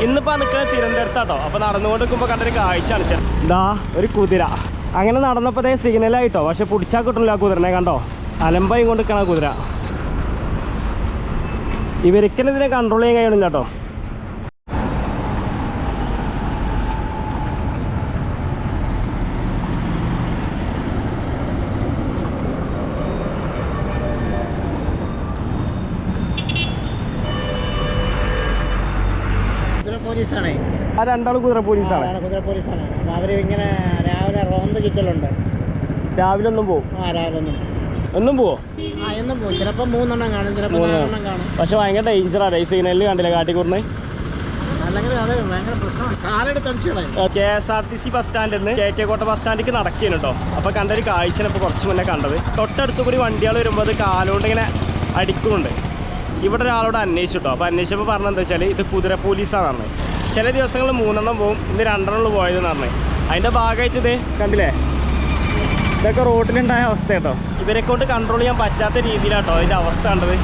ഇന്നിപ്പോൾ നിൽക്കുന്നത് തിരുവനന്തപുരത്താട്ടോ. അപ്പോൾ നടന്നുകൊണ്ട് നിൽക്കുമ്പോൾ കണ്ടൊരു കാഴ്ചയാണ്. ഇതാ ഒരു കുതിര അങ്ങനെ നടന്നപ്പോൾ സിഗ്നലായിട്ടോ. പക്ഷെ പിടിച്ചാൽ കിട്ടില്ല ആ കുതിരനെ. കണ്ടോ അലമ്പായി കൊണ്ട് നിൽക്കണ കുതിര. ഇവർക്കെന്നെ ഇതിനെ കൺട്രോൾ ചെയ്യാൻ കഴിയണില്ല കേട്ടോ. ആ രണ്ടാളും കുതിര പോലീസാണ്. അവര് ഇങ്ങനെ രാവിലെ റോന്ത് ചുറ്റലുണ്ട്. രാവിലെ ഒന്നും പോവും. എന്നും പോവോ? എന്നും പോകും. ചിലപ്പോൾ 3 എണ്ണം കാണും, ചിലപ്പോൾ 4 എണ്ണം കാണും. പക്ഷെ ഭയങ്കര ഡേഞ്ചറാണ്. ഈ സിഗ്നലിൽ കണ്ടില്ല കാട്ടിക്കൂർന്ന്. അല്ലെങ്കിൽ അത് ഭയങ്കര പ്രശ്നമാണ്. കാലെടുത്തടിച്ചുകളെ. KSRTC ബസ് സ്റ്റാൻഡിൽ നിന്ന് KK ബസ് സ്റ്റാൻഡിലേക്ക് നടക്കുകയാണ് കേട്ടോ. അപ്പോൾ കണ്ടൊരു കാഴ്ചയാണ് ഇപ്പോൾ കുറച്ച് മുന്നേ കണ്ടത്. തൊട്ടടുത്ത് കൂടി വണ്ടികൾ വരുമ്പോൾ അത് കാലുകൊണ്ട് ഇങ്ങനെ അടിക്കുന്നുണ്ട്. ഇവിടെ ഒരാളോട് അന്വേഷിച്ചു കേട്ടോ. അപ്പോൾ അന്വേഷിച്ചപ്പോൾ പറഞ്ഞതെന്താ വെച്ചാൽ ഇത് കുതിര പോലീസാണ് പറഞ്ഞത്. ചില ദിവസങ്ങളിൽ 3 എണ്ണം പോവും, ഇന്ന് 2 എണ്ണം പോയതെന്ന് പറഞ്ഞത്. അതിൻ്റെ ഭാഗമായിട്ട് ഇത് കണ്ടില്ലേ, ഇതൊക്കെ റോഡിലുണ്ടായ അവസ്ഥ കേട്ടോ. ഇവരെ കൊണ്ട് കൺട്രോൾ ചെയ്യാൻ പറ്റാത്ത രീതിയിലാട്ടോ അതിൻ്റെ അവസ്ഥ കണ്ടത്.